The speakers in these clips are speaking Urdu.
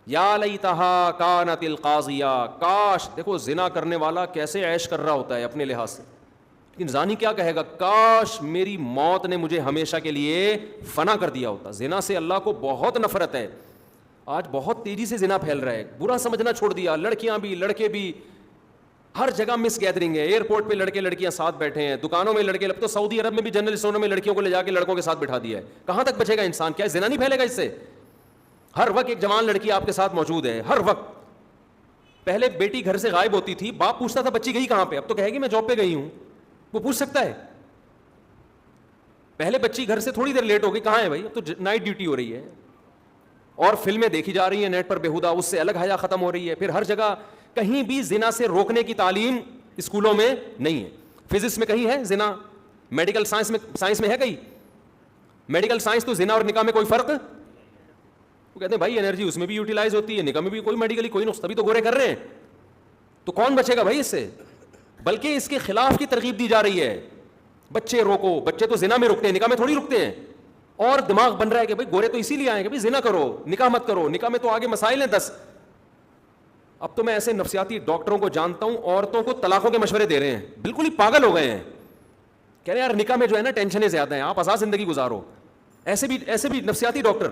یا لیتہا کانت القاضیہ، کاش، دیکھو زنا کرنے والا کیسے عیش کر رہا ہوتا ہے اپنے لحاظ سے، لیکن زانی کیا کہے گا، کاش میری موت نے مجھے ہمیشہ کے لیے فنا کر دیا ہوتا. زنا سے اللہ کو بہت نفرت ہے. آج بہت تیزی سے زنا پھیل رہا ہے، برا سمجھنا چھوڑ دیا، لڑکیاں بھی لڑکے بھی، ہر جگہ مس گیدرنگ ہے. ایئرپورٹ پہ لڑکے لڑکیاں ساتھ بیٹھے ہیں، دکانوں میں لڑکے، اب تو سعودی عرب میں بھی جنرل اسٹوروں میں لڑکیوں کو لے جا کے لڑکوں کے ساتھ بٹھا دیا ہے. کہاں تک بچے گا انسان؟ کیا زنا نہیں پھیلے گا اس سے؟ ہر وقت ایک جوان لڑکی آپ کے ساتھ موجود ہے، ہر وقت. پہلے بیٹی گھر سے غائب ہوتی تھی، باپ پوچھتا تھا بچی گئی کہاں پہ، اب تو کہے گی میں جاب پہ گئی ہوں. وہ پوچھ سکتا ہے. پہلے بچی گھر سے تھوڑی دیر لیٹ ہو گئی، کہاں ہے بھائی، اب تو نائٹ ڈیوٹی ہو رہی ہے. اور فلمیں دیکھی جا رہی ہیں نیٹ پر بےہودہ، اس سے الگ حیا ختم ہو رہی ہے. پھر ہر جگہ کہیں بھی زنا سے روکنے کی تعلیم اسکولوں میں نہیں ہے. فزکس میں کہیں ہے زنا؟ میڈیکل سائنس میں ہے کہیں؟ میڈیکل سائنس تو زنا اور نکاح میں کوئی فرق؟ وہ کہتے ہیں بھائی انرجی اس میں بھی یوٹیلائز ہوتی ہے، نکاح میں بھی کوئی میڈیکلی کوئی نقص، تبھی تو گورے کر رہے ہیں. تو کون بچے گا بھائی اس سے؟ بلکہ اس کے خلاف کی ترغیب دی جا رہی ہے. بچے روکو، بچے تو زنا میں رکتے ہیں، نکاح میں تھوڑی رکتے ہیں. اور دماغ بن رہا ہے کہ بھائی گورے تو اسی لیے آئیں کہ بھائی زنا کرو، نکاح مت کرو، نکاح میں تو آگے مسائل ہیں 10. اب تو میں ایسے نفسیاتی ڈاکٹروں کو جانتا ہوں عورتوں کو طلاقوں کے مشورے دے رہے ہیں، بالکل ہی پاگل ہو گئے ہیں. کہہ رہے ہیں یار نکاح میں جو ہے نا ٹینشنیں زیادہ ہیں، آپ آزاد زندگی گزارو. ایسے بھی نفسیاتی ڈاکٹر.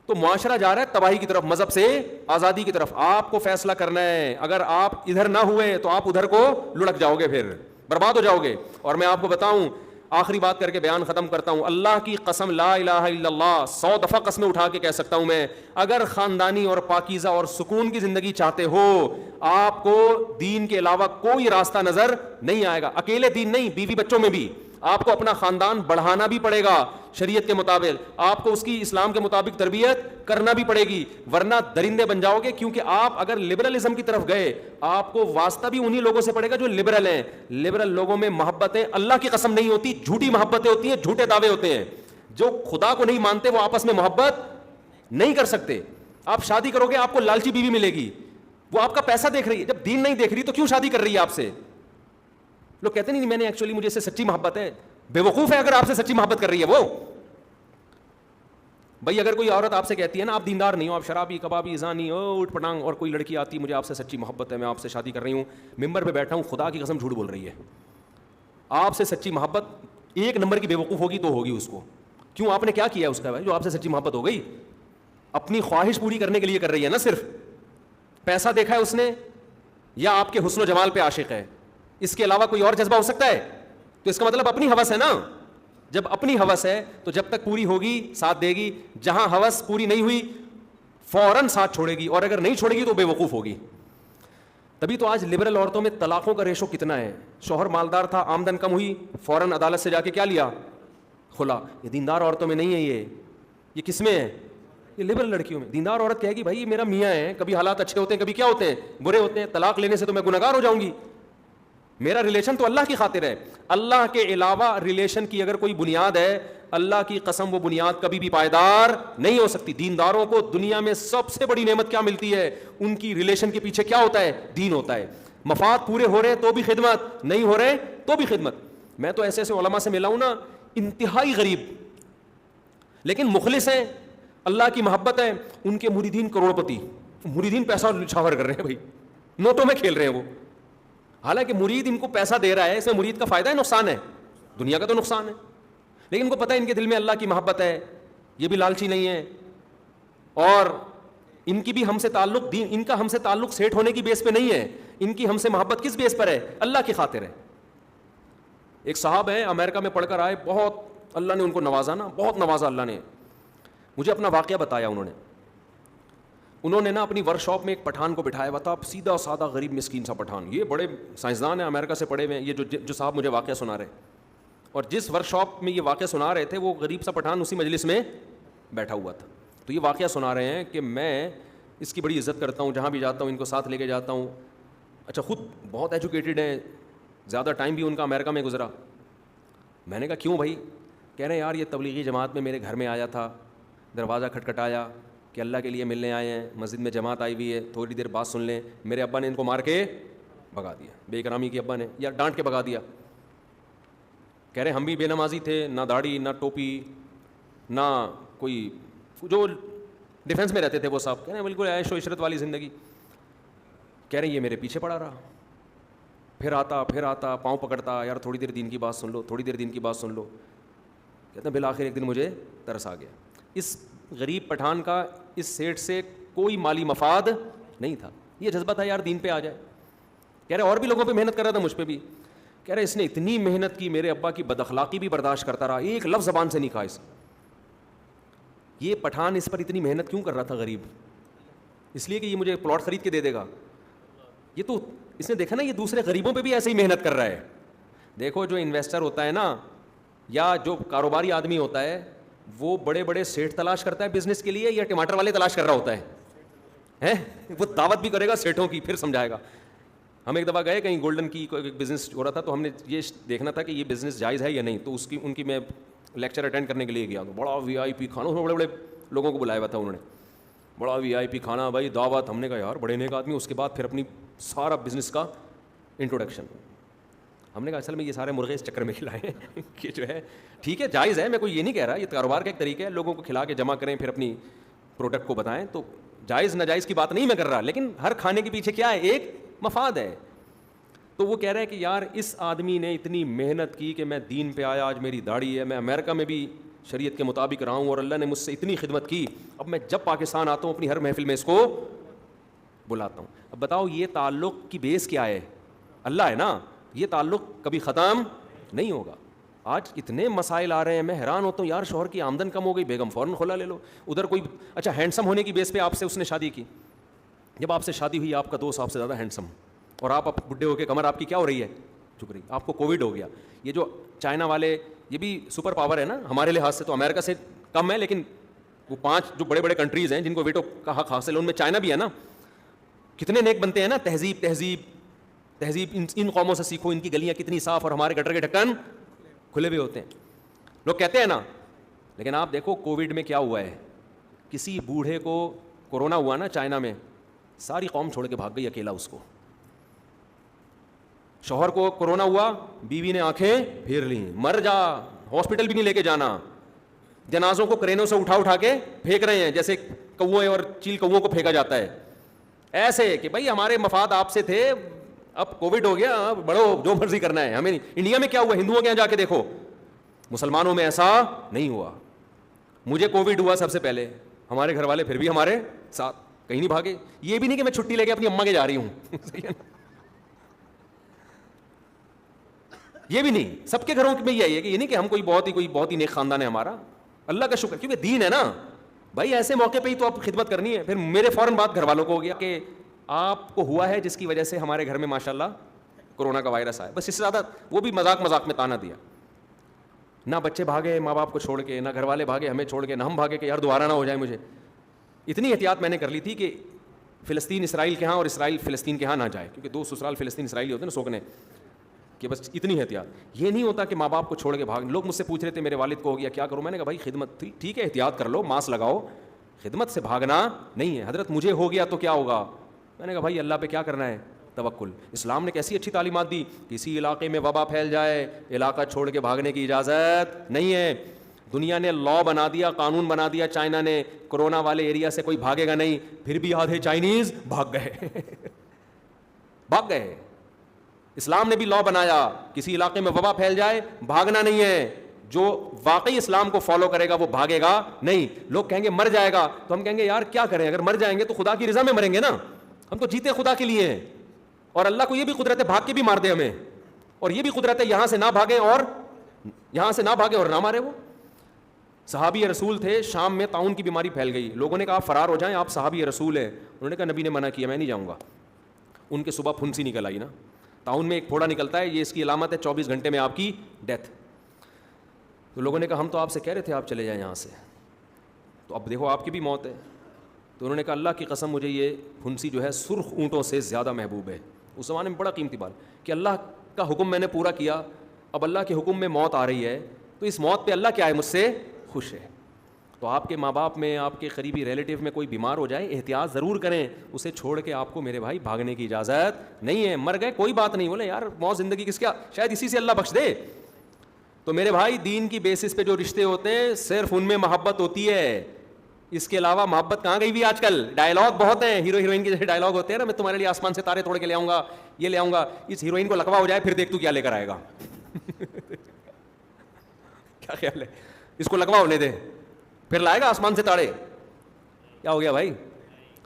تو معاشرہ جا رہا ہے تباہی کی طرف، مذہب سے آزادی کی طرف. آپ کو فیصلہ کرنا ہے، اگر آپ ادھر نہ ہوئے تو آپ ادھر کو لڑک جاؤ گے، پھر برباد ہو جاؤ گے. اور میں آپ کو بتاؤں، آخری بات کر کے بیان ختم کرتا ہوں، اللہ کی قسم، لا الہ الا اللہ، 100 دفعہ قسمیں اٹھا کے کہہ سکتا ہوں میں، اگر خاندانی اور پاکیزہ اور سکون کی زندگی چاہتے ہو، آپ کو دین کے علاوہ کوئی راستہ نظر نہیں آئے گا. اکیلے دین نہیں، بیوی بچوں میں بھی آپ کو اپنا خاندان بڑھانا بھی پڑے گا شریعت کے مطابق، آپ کو اس کی اسلام کے مطابق تربیت کرنا بھی پڑے گی، ورنہ درندے بن جاؤ گے. کیونکہ آپ اگر لبرلزم کی طرف گئے، آپ کو واسطہ بھی انہی لوگوں سے پڑے گا جو لبرل ہیں. لبرل لوگوں میں محبتیں اللہ کی قسم نہیں ہوتی، جھوٹی محبتیں ہوتی ہیں، جھوٹے دعوے ہوتے ہیں. جو خدا کو نہیں مانتے وہ آپس میں محبت نہیں کر سکتے. آپ شادی کرو گے، آپ کو لالچی بیوی ملے گی، وہ آپ کا پیسہ دیکھ رہی ہے. جب دین نہیں دیکھ رہی تو کیوں شادی کر رہی ہے آپ سے؟ لوگ کہتے نہیں میں نے ایکچولی مجھے اس سے سچی محبت ہے. بے وقوف ہے اگر آپ سے سچی محبت کر رہی ہے وہ. بھائی اگر کوئی عورت آپ سے کہتی ہے نا آپ دیندار نہیں ہو، آپ شرابی کبابی زانی اوٹ پٹانگ، اور کوئی لڑکی آتی مجھے آپ سے سچی محبت ہے، میں آپ سے شادی کر رہی ہوں، ممبر پہ بیٹھا ہوں، خدا کی قسم جھوٹ بول رہی ہے. آپ سے سچی محبت ایک نمبر کی بے وقوف ہوگی تو ہوگی اس کو. کیوں؟ آپ نے کیا کیا اس کا بھائی جو آپ سے سچی محبت ہو گئی؟ اپنی خواہش پوری کرنے کے لیے کر رہی ہے نا، صرف پیسہ دیکھا ہے اس نے، یا آپ کے حسن و جمال پہ عاشق ہے، اس کے علاوہ کوئی اور جذبہ ہو سکتا ہے؟ تو اس کا مطلب اپنی ہوس ہے نا. جب اپنی ہوس ہے تو جب تک پوری ہوگی ساتھ دے گی، جہاں ہوس پوری نہیں ہوئی فوراً ساتھ چھوڑے گی، اور اگر نہیں چھوڑے گی تو بے وقوف ہوگی. تبھی تو آج لبرل عورتوں میں طلاقوں کا ریشو کتنا ہے. شوہر مالدار تھا، آمدن کم ہوئی، فوراً عدالت سے جا کے کیا لیا؟ خلا. یہ دیندار عورتوں میں نہیں ہے. یہ کس میں ہے؟ یہ لبرل لڑکیوں میں. دیندار عورت کہے گی بھائی یہ میرا میاں ہے، کبھی حالات اچھے ہوتے ہیں کبھی کیا ہوتے ہیں، برے ہوتے ہیں، طلاق لینے سے تو میں گنہگار ہو جاؤں گی. میرا ریلیشن تو اللہ کی خاطر ہے. اللہ کے علاوہ ریلیشن کی اگر کوئی بنیاد ہے، اللہ کی قسم وہ بنیاد کبھی بھی پائیدار نہیں ہو سکتی. دینداروں کو دنیا میں سب سے بڑی نعمت کیا ملتی ہے؟ ان کی ریلیشن کے پیچھے کیا ہوتا ہے؟ دین ہوتا ہے. مفاد پورے ہو رہے تو بھی خدمت، نہیں ہو رہے تو بھی خدمت. میں تو ایسے ایسے علماء سے ملا ہوں نا، انتہائی غریب لیکن مخلص ہیں، اللہ کی محبت ہے، ان کے مریدین کروڑ پتی، مریدین پیسہ نچھاور کر رہے ہیں بھائی، نوٹوں میں کھیل رہے ہیں وہ. حالانکہ مرید ان کو پیسہ دے رہا ہے، اس میں مرید کا فائدہ ہے نقصان ہے؟ دنیا کا تو نقصان ہے. لیکن ان کو پتہ ہے ان کے دل میں اللہ کی محبت ہے، یہ بھی لالچی نہیں ہے، اور ان کی بھی ہم سے تعلق دین، ان کا ہم سے تعلق سیٹ ہونے کی بیس پہ نہیں ہے، ان کی ہم سے محبت کس بیس پر ہے؟ اللہ کی خاطر ہے. ایک صاحب ہیں امریکہ میں پڑھ کر آئے، بہت اللہ نے ان کو نوازا نا، بہت نوازا اللہ نے. مجھے اپنا واقعہ بتایا انہوں نے نا اپنی ورک شاپ میں ایک پٹھان کو بٹھایا ہوا تھا، سیدھا سادہ غریب مسکین سا پٹھان. یہ بڑے سائنسدان ہیں، امریکہ سے پڑھے ہوئے ہیں، یہ جو صاحب مجھے واقعہ سنا رہے. اور جس ورک شاپ میں یہ واقعہ سنا رہے تھے وہ غریب سا پٹھان اسی مجلس میں بیٹھا ہوا تھا. تو یہ واقعہ سنا رہے ہیں کہ میں اس کی بڑی عزت کرتا ہوں، جہاں بھی جاتا ہوں ان کو ساتھ لے کے جاتا ہوں. اچھا خود بہت ایجوکیٹڈ ہیں، زیادہ ٹائم بھی ان کا امریکہ میں گزرا. میں نے کہا کیوں بھائی؟ کہہ رہے ہیں یار یہ تبلیغی جماعت میں میرے گھر میں آیا تھا، دروازہ کھٹکھٹایا کہ اللہ کے لیے ملنے آئے ہیں، مسجد میں جماعت آئی ہوئی ہے، تھوڑی دیر بات سن لیں. میرے ابا نے ان کو مار کے بھگا دیا، بے اکرامی کی ابا نے، یا ڈانٹ کے بھگا دیا. کہہ رہے ہم بھی بے نمازی تھے، نہ داڑھی نہ ٹوپی نہ کوئی، جو ڈیفینس میں رہتے تھے وہ صاحب، کہہ رہے ہیں بالکل عیش و عشرت والی زندگی. کہہ رہے ہیں یہ میرے پیچھے پڑا رہا، پھر آتا پاؤں پکڑتا، یار تھوڑی دیر دین کی بات سن لو، تھوڑی دیر دین کی بات سن لو. کہتے ہیں بالآخر ایک دن مجھے ترس آ گیا. اس غریب پٹھان کا اس سیٹ سے کوئی مالی مفاد نہیں تھا، یہ جذبہ تھا یار دین پہ آ جائے. کہہ رہے اور بھی لوگوں پہ محنت کر رہا تھا، مجھ پہ بھی. کہہ رہے اس نے اتنی محنت کی، میرے ابا کی بد اخلاقی بھی برداشت کرتا رہا، ایک لفظ زبان سے نہیں کہا اس. یہ پٹھان اس پر اتنی محنت کیوں کر رہا تھا غریب؟ اس لیے کہ یہ مجھے پلاٹ خرید کے دے دے گا. یہ تو اس نے دیکھا نا یہ دوسرے غریبوں پہ بھی ایسے ہی محنت کر رہا ہے. دیکھو جو انویسٹر ہوتا ہے نا، یا جو کاروباری آدمی ہوتا ہے، وہ بڑے بڑے سیٹ تلاش کرتا ہے بزنس کے لیے، یا ٹماٹر والے تلاش کر رہا ہوتا ہے؟ وہ دعوت بھی کرے گا سیٹوں کی، پھر سمجھائے گا. ہم ایک دفعہ گئے کہیں گولڈن کی کوئی بزنس ہو رہا تھا، تو ہم نے یہ دیکھنا تھا کہ یہ بزنس جائز ہے یا نہیں. تو ان کی میں لیکچر اٹینڈ کرنے کے لیے گیا. تو بڑا وی آئی پی کھانا، بڑے بڑے لوگوں کو بلایا ہوا تھا انہوں نے، بڑا وی آئی پی کھانا بھائی، دعوت. ہم نے کہا یار بڑے نیک آدمی. اس کے بعد پھر اپنی سارا بزنس کا انٹروڈکشن. ہم نے کہا اصل میں یہ سارے مرغے اس چکر میں کھلائے ہیں کہ جو ہے ٹھیک ہے جائز ہے، میں کوئی یہ نہیں کہہ رہا، یہ کاروبار کا ایک طریقہ ہے، لوگوں کو کھلا کے جمع کریں پھر اپنی پروڈکٹ کو بتائیں. تو جائز ناجائز کی بات نہیں میں کر رہا، لیکن ہر کھانے کے پیچھے کیا ہے؟ ایک مفاد ہے. تو وہ کہہ رہا ہے کہ یار اس آدمی نے اتنی محنت کی کہ میں دین پہ آیا، آج میری داڑھی ہے، میں امریکہ میں بھی شریعت کے مطابق رہا ہوں، اور اللہ نے مجھ سے اتنی خدمت کی. اب میں جب پاکستان آتا ہوں اپنی ہر محفل میں اس کو بلاتا ہوں. اب بتاؤ یہ تعلق کی بیس کیا ہے؟ اللہ ہے نا. یہ تعلق کبھی ختم نہیں ہوگا. آج اتنے مسائل آ رہے ہیں، میں حیران ہوتا ہوں یار شوہر کی آمدن کم ہو گئی، بیگم فوراً کھلا لے لو. ادھر کوئی اچھا ہینڈسم ہونے کی بیس پہ آپ سے اس نے شادی کی. جب آپ سے شادی ہوئی آپ کا دوست آپ سے زیادہ ہینڈسم، اور آپ اب بڈھے ہو کے کمر آپ کی کیا ہو رہی ہے؟ جھک رہی. آپ کو کووڈ ہو گیا. یہ جو چائنا والے، یہ بھی سپر پاور ہے نا ہمارے لحاظ سے، تو امریکہ سے کم ہے، لیکن وہ 5 جو بڑے بڑے کنٹریز ہیں جن کو ویٹو کا حق حاصل ہے، ان میں چائنا بھی ہے نا. کتنے نیک بنتے ہیں نا. تہذیب ان قوموں سے سیکھو، ان کی گلیاں کتنی صاف، اور ہمارے گٹر کے ڈھکن کھلے ہوئے ہوتے ہیں. لوگ کہتے ہیں نا. لیکن آپ دیکھو کووڈ میں کیا ہوا ہے. کسی بوڑھے کو کورونا ہوا نا چائنا میں، ساری قوم چھوڑ کے بھاگ گئی اکیلا اس کو. شوہر کو کورونا ہوا، بیوی نے آنکھیں پھیر لیں، مر جا، ہاسپٹل بھی نہیں لے کے جانا. جنازوں کو کرینوں سے اٹھا کے پھینک رہے ہیں جیسے کوے اور چیل کووں کو پھینکا جاتا ہے. ایسے کہ بھائی ہمارے مفاد آپ سے تھے، اب کووڈ ہو گیا، بڑھو جو مرضی کرنا ہے ہمیں نہیں. انڈیا میں کیا ہوا؟ ہندوؤں کے یہاں جا کے دیکھو، مسلمانوں میں ایسا نہیں ہوا. مجھے کووڈ ہوا سب سے پہلے، ہمارے گھر والے پھر بھی ہمارے ساتھ، کہیں نہیں بھاگے. یہ بھی نہیں کہ میں چھٹی لے کے اپنی اماں کے جا رہی ہوں یہ بھی نہیں. سب کے گھروں میں یہی ہے کہ یہ نہیں کہ ہم کوئی بہت ہی نیک خاندان ہے ہمارا. اللہ کا شکر، کیونکہ دین ہے نا بھائی. ایسے موقع پہ ہی تو آپ خدمت کرنی ہے. پھر میرے فوراً بات گھر والوں کو ہو گیا کہ آپ کو ہوا ہے جس کی وجہ سے ہمارے گھر میں ماشاءاللہ کورونا کا وائرس آیا. بس اس سے زیادہ وہ بھی مذاق میں تانا دیا. نہ بچے بھاگے ماں باپ کو چھوڑ کے، نہ گھر والے بھاگے ہمیں چھوڑ کے، نہ ہم بھاگے کہ یار دوبارہ نہ ہو جائے مجھے. اتنی احتیاط میں نے کر لی تھی کہ فلسطین اسرائیل کے ہاں اور اسرائیل فلسطین کے ہاں نہ جائے، کیونکہ 2 سسرال فلسطین اسرائیلی ہوتے ہیں نا سوکنے کہ. بس اتنی احتیاط. یہ نہیں ہوتا کہ ماں باپ کو چھوڑ کے بھاگ. لوگ مجھ سے پوچھ رہے تھے میرے والد کو ہو گیا کیا کروں. میں نے کہا بھائی خدمت تھی، ٹھیک ہے احتیاط کر لو، ماسک لگاؤ، خدمت سے بھاگنا نہیں ہے. حضرت مجھے ہو گیا تو کیا ہوگا. میں نے کہا بھائی اللہ پہ کیا کرنا ہے، توکل. اسلام نے کیسی اچھی تعلیمات دی. کسی علاقے میں وبا پھیل جائے، علاقہ چھوڑ کے بھاگنے کی اجازت نہیں ہے. دنیا نے لا بنا دیا، قانون بنا دیا چائنا نے، کورونا والے ایریا سے کوئی بھاگے گا نہیں. پھر بھی آدھے چائنیز بھاگ گئے. اسلام نے بھی لا بنایا، کسی علاقے میں وبا پھیل جائے بھاگنا نہیں ہے. جو واقعی اسلام کو فالو کرے گا وہ بھاگے گا نہیں. لوگ کہیں گے مر جائے گا، تو ہم کہیں گے یار کیا کریں، اگر مر جائیں گے تو خدا کی رضا میں مریں گے نا. ہم تو جیتے خدا کے لیے ہیں، اور اللہ کو یہ بھی قدرت ہے بھاگ کے بھی مار دے ہمیں، اور یہ بھی قدرت ہے یہاں سے نہ بھاگیں اور نہ مارے. وہ صحابی رسول تھے، شام میں طاعون کی بیماری پھیل گئی. لوگوں نے کہا آپ فرار ہو جائیں، آپ صحابی رسول ہیں. انہوں نے کہا نبی نے منع کیا، میں نہیں جاؤں گا. ان کے صبح پھنسی نکل آئی نا. طاعون میں ایک پھوڑا نکلتا ہے، یہ اس کی علامت ہے 24 گھنٹے میں آپ کی ڈیتھ. تو لوگوں نے کہا ہم تو آپ سے کہہ رہے تھے آپ چلے جائیں یہاں سے، تو اب دیکھو آپ کی بھی موت ہے. تو انہوں نے کہا اللہ کی قسم مجھے یہ پھنسی جو ہے سرخ اونٹوں سے زیادہ محبوب ہے. اس زمانے میں بڑا قیمتی بات کہ اللہ کا حکم میں نے پورا کیا، اب اللہ کے حکم میں موت آ رہی ہے، تو اس موت پہ اللہ کیا ہے، مجھ سے خوش ہے. تو آپ کے ماں باپ میں، آپ کے قریبی ریلیٹیو میں کوئی بیمار ہو جائے احتیاط ضرور کریں. اسے چھوڑ کے آپ کو میرے بھائی بھاگنے کی اجازت نہیں ہے. مر گئے کوئی بات نہیں، بولے یار موت زندگی کس کیا، شاید اسی سے اللہ بخش دے. تو میرے بھائی دین کی بیسس پہ جو رشتے ہوتے ہیں صرف ان میں محبت ہوتی ہے. اس کے علاوہ محبت کہاں گئی بھی آج کل؟ ڈائلاگ بہت ہیں، ہیرو ہیروئن کے جیسے ڈائلاگ ہوتے ہیں نا، میں تمہارے لیے آسمان سے تارے توڑ کے لے آؤں گا، یہ لے آؤں گا. اس ہیروئن کو لقوا ہو جائے پھر دیکھ تو کیا لے کر آئے گا. کیا خیال ہے؟ اس کو لقوا ہونے دے پھر لائے گا آسمان سے تارے. کیا ہو گیا بھائی؟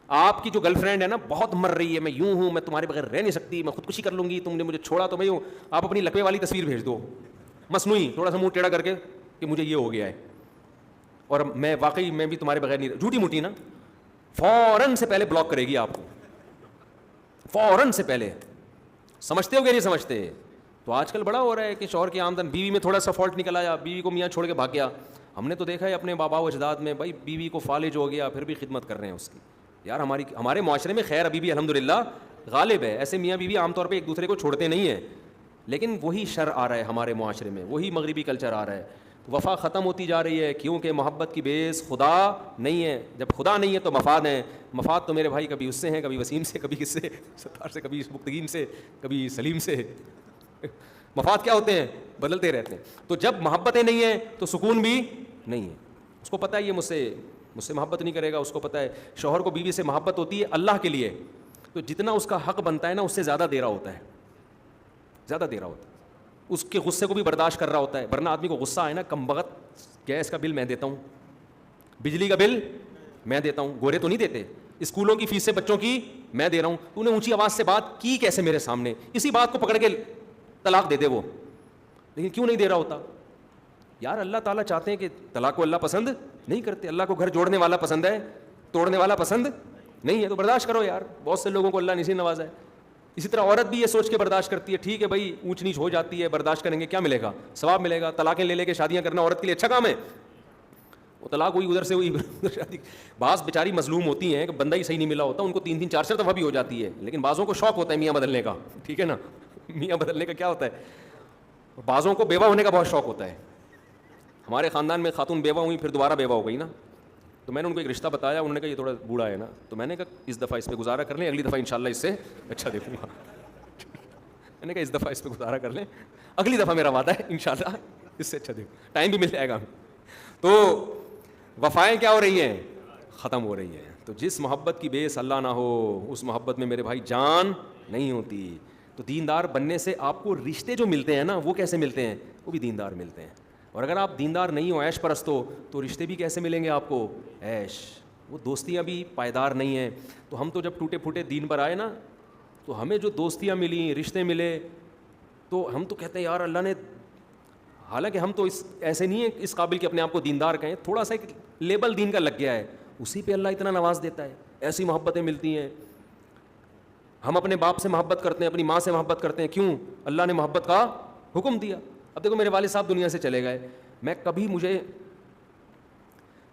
آپ کی جو گرل فرینڈ ہے نا بہت مر رہی ہے، میں یوں ہوں، میں تمہارے بغیر رہ نہیں سکتی، میں خودکشی کر لوں گی، تم نے مجھے چھوڑا تو میں یوں. آپ اپنی لقوے والی تصویر بھیج دو مصنوعی، تھوڑا سا منہ ٹیڑھا کر کے کہ مجھے یہ ہو گیا ہے اور میں واقعی میں بھی تمہارے بغیر نہیں، جھوٹی موٹی نا، فوراً سے پہلے بلاک کرے گی آپ کو، فوراً سے پہلے. سمجھتے ہو کہ نہیں سمجھتے؟ تو آج کل بڑا ہو رہا ہے کہ شوہر کی آمدن، بیوی میں تھوڑا سا فالٹ نکل آیا، بیوی کو میاں چھوڑ کے بھاگ گیا. ہم نے تو دیکھا ہے اپنے بابا و اجداد میں، بھائی بیوی کو فالج ہو گیا پھر بھی خدمت کر رہے ہیں اس کی. یار ہمارے معاشرے میں خیر ابھی بھی الحمدللہ غالب ہے، ایسے میاں بیوی عام طور پہ ایک دوسرے کو چھوڑتے نہیں ہیں، لیکن وہی شر آ رہا ہے ہمارے معاشرے میں، وہی مغربی کلچر آ رہا ہے. وفا ختم ہوتی جا رہی ہے کیونکہ محبت کی بیس خدا نہیں ہے. جب خدا نہیں ہے تو مفاد ہیں. مفاد تو میرے بھائی کبھی اس سے ہیں، کبھی وسیم سے، کبھی کس سے، ستار سے، کبھی مبتغین سے، کبھی سلیم سے. مفاد کیا ہوتے ہیں؟ بدلتے رہتے ہیں. تو جب محبتیں نہیں ہیں تو سکون بھی نہیں ہے. اس کو پتہ ہے یہ مجھ سے محبت نہیں کرے گا، اس کو پتہ ہے شوہر کو بیوی سے محبت ہوتی ہے اللہ کے لیے، تو جتنا اس کا حق بنتا ہے نا اس سے زیادہ دے رہا ہوتا ہے، زیادہ دے رہا ہوتا ہے. اس کے غصے کو بھی برداشت کر رہا ہوتا ہے. ورنہ آدمی کو غصہ آئے نا، کم بخت گیس کا بل میں دیتا ہوں، بجلی کا بل میں دیتا ہوں، گورے تو نہیں دیتے، اسکولوں کی فیسیں بچوں کی میں دے رہا ہوں، تو نے اونچی آواز سے بات کی کیسے میرے سامنے؟ اسی بات کو پکڑ کے طلاق دے دے وہ. لیکن کیوں نہیں دے رہا ہوتا؟ یار اللہ تعالیٰ چاہتے ہیں کہ طلاق کو اللہ پسند نہیں کرتے. اللہ کو گھر جوڑنے والا پسند ہے، توڑنے والا پسند نہیں ہے. تو برداشت کرو یار، بہت سے لوگوں کو اللہ نے اسی نوازا ہے. اسی طرح عورت بھی یہ سوچ کے برداشت کرتی ہے، ٹھیک ہے بھائی اونچ نیچ ہو جاتی ہے، برداشت کریں گے، کیا ملے گا؟ ثواب ملے گا. طلاقیں لے کے شادیاں کرنا عورت کے لیے اچھا کام ہے؟ وہ طلاق ہوئی ادھر سے ہوئی شادی. بعض بیچاری مظلوم ہوتی ہیں کہ بندہ ہی صحیح نہیں ملا ہوتا، ان کو 3 4 دفعہ بھی ہو جاتی ہے، لیکن بعضوں کو شوق ہوتا ہے میاں بدلنے کا. ٹھیک ہے نا، میاں بدلنے کا کیا ہوتا ہے. بعضوں کو بیوہ ہونے کا بہت شوق ہوتا ہے. ہمارے خاندان میں خاتون بیوہ ہوئی پھر دوبارہ بیوہ ہو گئی نا، تو میں نے ان کو ایک رشتہ بتایا، انہوں نے کہا یہ تھوڑا بوڑھا ہے نا، تو میں نے کہا اس دفعہ اس پہ گزارا کر لیں، اگلی دفعہ انشاءاللہ اس سے اچھا دیکھوں گا. میں نے کہا اس دفعہ اس پہ گزارا کر لیں، اگلی دفعہ میرا وعدہ ہے انشاءاللہ اس سے اچھا دیکھوں، ٹائم بھی مل جائے گا. تو وفائیں کیا ہو رہی ہیں؟ ختم ہو رہی ہیں. تو جس محبت کی بیس اللہ نہ ہو اس محبت میں میرے بھائی جان نہیں ہوتی. تو دیندار بننے سے آپ کو رشتے جو ملتے ہیں نا وہ کیسے ملتے ہیں؟ وہ بھی دیندار ملتے ہیں. اور اگر آپ دیندار نہیں ہو، عیش پرست ہو، تو رشتے بھی کیسے ملیں گے آپ کو؟ عیش. وہ دوستیاں بھی پائیدار نہیں ہیں. تو ہم تو جب ٹوٹے پھوٹے دین پر آئے نا، تو ہمیں جو دوستیاں ملیں، رشتے ملے، تو ہم تو کہتے ہیں یار اللہ نے، حالانکہ ہم تو ایسے نہیں ہیں اس قابل کہ اپنے آپ کو دیندار کہیں، تھوڑا سا ایک لیبل دین کا لگ گیا ہے، اسی پہ اللہ اتنا نواز دیتا ہے. ایسی محبتیں ملتی ہیں. ہم اپنے باپ سے محبت کرتے ہیں، اپنی ماں سے محبت کرتے ہیں، کیوں؟ اللہ نے محبت کا حکم دیا. اب دیکھو میرے والد صاحب دنیا سے چلے گئے، میں کبھی مجھے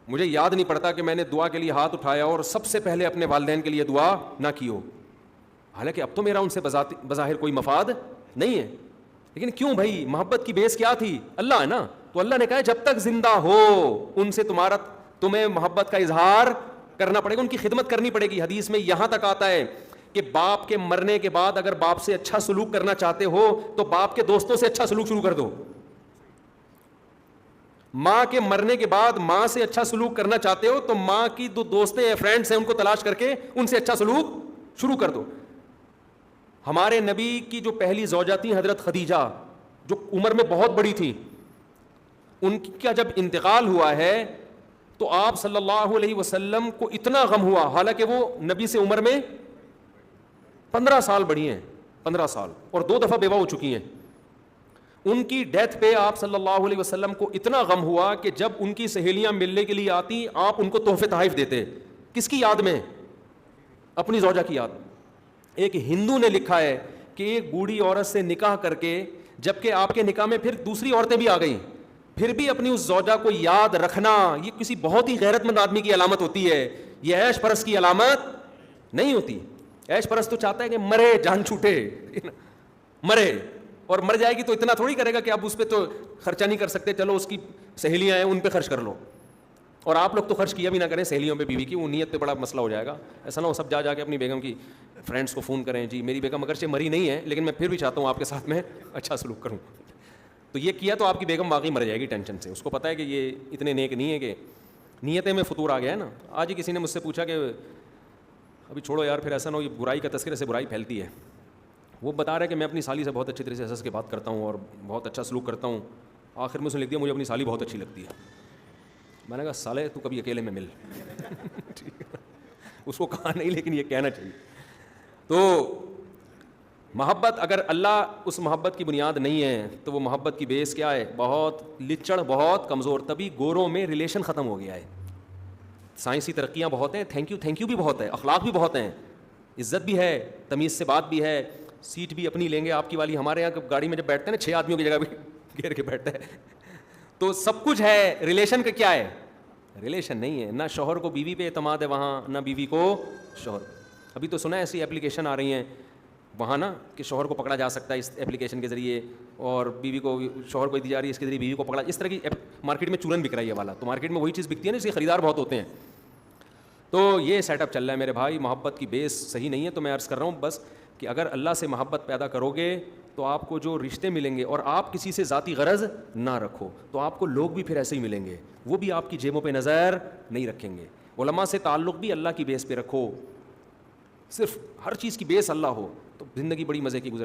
یاد نہیں پڑتا کہ میں نے دعا کے لیے ہاتھ اٹھایا اور سب سے پہلے اپنے والدین کے لیے دعا نہ کی ہو. حالانکہ اب تو میرا ان سے بظاہر کوئی مفاد نہیں ہے، لیکن کیوں بھائی؟ محبت کی بیس کیا تھی؟ اللہ ہے نا. تو اللہ نے کہا جب تک زندہ ہو ان سے تمہیں محبت کا اظہار کرنا پڑے گا، ان کی خدمت کرنی پڑے گی. حدیث میں یہاں تک آتا ہے کہ باپ کے مرنے کے بعد اگر باپ سے اچھا سلوک کرنا چاہتے ہو تو باپ کے دوستوں سے اچھا سلوک شروع کر دو. ماں کے مرنے کے بعد ماں سے اچھا سلوک کرنا چاہتے ہو تو ماں کی جو دوستیں ہیں، فرینڈس ہیں، ان کو تلاش کر کے ان سے اچھا سلوک شروع کر دو. ہمارے نبی کی جو پہلی زوجہ تھی حضرت خدیجہ، جو عمر میں بہت بڑی تھی، ان کا جب انتقال ہوا ہے تو آپ صلی اللہ علیہ وسلم کو اتنا غم ہوا، حالانکہ وہ نبی سے عمر میں 15 سال بڑی ہیں، 15 سال، اور 2 دفعہ بیوہ ہو چکی ہیں. ان کی ڈیتھ پہ آپ صلی اللہ علیہ وسلم کو اتنا غم ہوا کہ جب ان کی سہیلیاں ملنے کے لیے آتی آپ ان کو تحفے تحائف دیتے. کس کی یاد میں؟ اپنی زوجہ کی یاد. ایک ہندو نے لکھا ہے کہ ایک بوڑھی عورت سے نکاح کر کے، جبکہ آپ کے نکاح میں پھر دوسری عورتیں بھی آ گئیں، پھر بھی اپنی اس زوجہ کو یاد رکھنا یہ کسی بہت ہی غیرت مند آدمی کی علامت ہوتی ہے. یہ عیش پرست کی علامت نہیں ہوتی. عیش پرست تو چاہتا ہے کہ مرے، جان چھوٹے، مرے، اور مر جائے گی تو اتنا تھوڑی کرے گا کہ اب اس پہ تو خرچہ نہیں کر سکتے، چلو اس کی سہیلیاں ہیں ان پہ خرچ کر لو. اور آپ لوگ تو خرچ کیا بھی نہ کریں سہیلیوں پہ، بیوی کی، وہ نیت پہ بڑا مسئلہ ہو جائے گا. ایسا نہ ہو سب جا کے اپنی بیگم کی فرینڈس کو فون کریں، جی میری بیگم اگرچہ مری نہیں ہے لیکن میں پھر بھی چاہتا ہوں آپ کے ساتھ میں اچھا سلوک کروں. تو یہ کیا تو آپ کی بیگم واقعی مر جائے گی ٹینشن سے. اس کو پتہ ہے کہ یہ اتنے نیک نہیں ہے کہ نیتیں میں فطور آ گیا ہے نا. آج ہی کسی نے مجھ سے پوچھا کہ ابھی چھوڑو یار پھر ایسا نہ ہو, یہ برائی کا تذکرے سے برائی پھیلتی ہے. وہ بتا رہے کہ میں اپنی سالی سے بہت اچھی طرح سے ہنس کے بات کرتا ہوں اور بہت اچھا سلوک کرتا ہوں. آخر میں اس نے لکھ دیا مجھے اپنی سالی بہت اچھی لگتی ہے. میں نے کہا سالے تو کبھی اکیلے میں مل. اس کو کہا نہیں لیکن یہ کہنا چاہیے. تو محبت, اگر اللہ اس محبت کی بنیاد نہیں ہے تو وہ محبت کی بیس کیا ہے؟ بہت لچڑ, بہت کمزور. تبھی گوروں میں ریلیشن ختم ہو گیا ہے. سائنسی ترقیاں بہت ہیں, تھینک یو بھی بہت ہے, اخلاق بھی بہت ہیں, عزت بھی ہے, تمیز سے بات بھی ہے, سیٹ بھی اپنی لیں گے آپ کی والی. ہمارے یہاں گاڑی میں جب بیٹھتے ہیں نا 6 آدمیوں کی جگہ بھی گھیر کے بیٹھتا ہے. تو سب کچھ ہے, ریلیشن کا کیا ہے؟ ریلیشن نہیں ہے. نہ شوہر کو بیوی پہ اعتماد ہے وہاں, نہ بیوی کو شوہر. ابھی تو سنا ہے ایسی اپلیکیشن آ رہی ہیں وہاں نا کہ شوہر کو پکڑا جا سکتا ہے اس اپلیکیشن کے ذریعے, اور بیوی کو, شوہر کو دی جا رہی ہے اس کے ذریعے بیوی کو پکڑا. اس طرح کی مارکیٹ میں چورن بک رہی ہے والا. تو مارکیٹ میں وہی چیز بکتی ہے نا, اس کے خریدار بہت ہوتے ہیں. تو یہ سیٹ اپ چل رہا ہے میرے بھائی. محبت کی بیس صحیح نہیں ہے. تو میں عرض کر رہا ہوں بس کہ اگر اللہ سے محبت پیدا کرو گے تو آپ کو جو رشتے ملیں گے, اور آپ کسی سے ذاتی غرض نہ رکھو, تو آپ کو لوگ بھی پھر ایسے ہی ملیں گے. وہ بھی آپ کی جیبوں پہ نظر نہیں رکھیں گے. علماء سے تعلق بھی اللہ کی بیس پہ رکھو. صرف ہر چیز کی بیس اللہ ہو تو زندگی بڑی مزے کی گزر